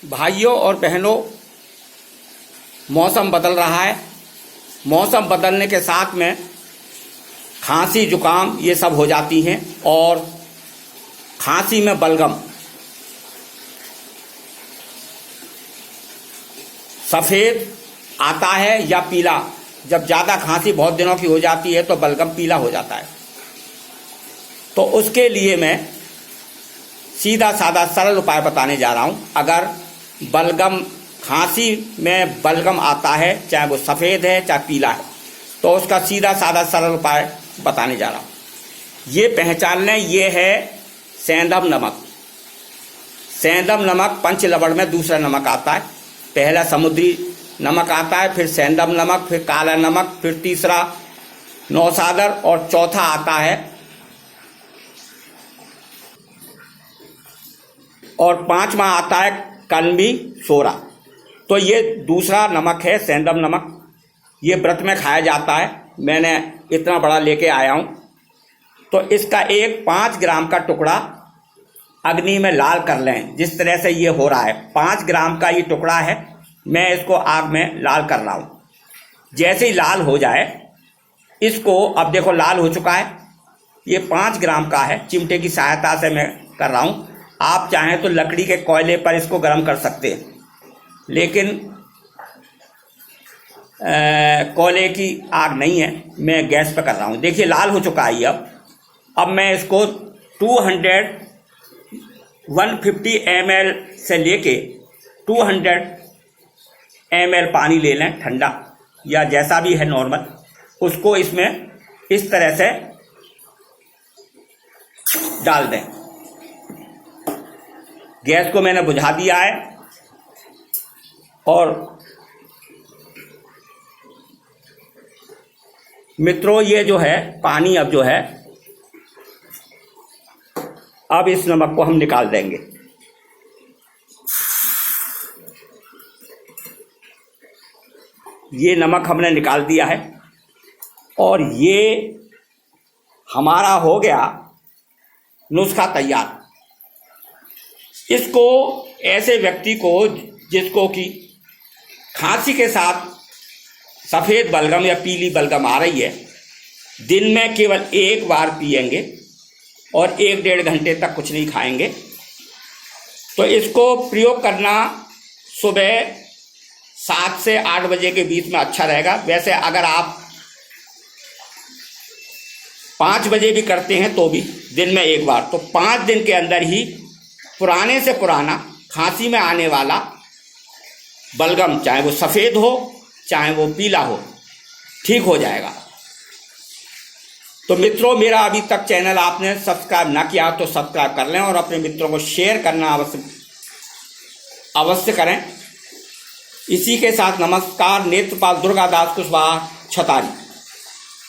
भाइयों और बहनों, मौसम बदल रहा है। मौसम बदलने के साथ में खांसी जुकाम ये सब हो जाती हैं और खांसी में बलगम, सफ़ेद आता है या पीला। जब ज़्यादा खांसी बहुत दिनों की हो जाती है तो बलगम पीला हो जाता है। तो उसके लिए मैं सीधा साधा सरल उपाय बताने जा रहा हूँ। अगर बलगम, खांसी में बलगम आता है, चाहे वो सफ़ेद है चाहे पीला है, तो उसका सीधा साधा सरल उपाय बताने जा रहा हूँ। ये पहचान लें, ये है सेंधव नमक। सेंधव नमक पंचलवण में दूसरा नमक आता है। पहला समुद्री नमक आता है, फिर सेंधव नमक, फिर काला नमक, फिर तीसरा नौसागर और चौथा आता है और पांचवा आता है कलमी सोरा। तो ये दूसरा नमक है सेंधव नमक। ये व्रत में खाया जाता है। मैंने इतना बड़ा लेके आया हूँ। तो इसका एक 5 ग्राम का टुकड़ा अग्नि में लाल कर लें। जिस तरह से ये हो रहा है, 5 ग्राम का ये टुकड़ा है, मैं इसको आग में लाल कर रहा हूँ। जैसे ही लाल हो जाए इसको, अब देखो लाल हो चुका है। ये 5 ग्राम का है, चिमटे की सहायता से मैं कर रहा हूँ। आप चाहें तो लकड़ी के कोयले पर इसको गर्म कर सकते हैं, लेकिन कोयले की आग नहीं है, मैं गैस पर कर रहा हूँ। देखिए लाल हो चुका है ये। अब मैं इसको 150 ml से लेके 200 ml पानी ले लें, ठंडा या जैसा भी है नॉर्मल, उसको इसमें इस तरह से डाल दें। गैस को मैंने बुझा दिया है और मित्रों, ये जो है पानी अब जो है, अब इस नमक को हम निकाल देंगे। ये नमक हमने निकाल दिया है और ये हमारा हो गया नुस्खा तैयार। इसको ऐसे व्यक्ति को जिसको कि खांसी के साथ सफ़ेद बलगम या पीली बलगम आ रही है, दिन में केवल एक बार पिएंगे और 1-1.5 घंटे तक कुछ नहीं खाएंगे। तो इसको प्रयोग करना सुबह 7 से 8 बजे के बीच में अच्छा रहेगा। वैसे अगर आप 5 बजे भी करते हैं तो भी दिन में एक बार, तो 5 दिन के अंदर ही पुराने से पुराना खांसी में आने वाला बलगम, चाहे वो सफ़ेद हो चाहे वो पीला हो, ठीक हो जाएगा। तो मित्रों, मेरा अभी तक चैनल आपने सब्सक्राइब ना किया तो सब्सक्राइब कर लें और अपने मित्रों को शेयर करना अवश्य करें। इसी के साथ नमस्कार। नेत्रपाल दुर्गादास कुशवाहा, छतारी।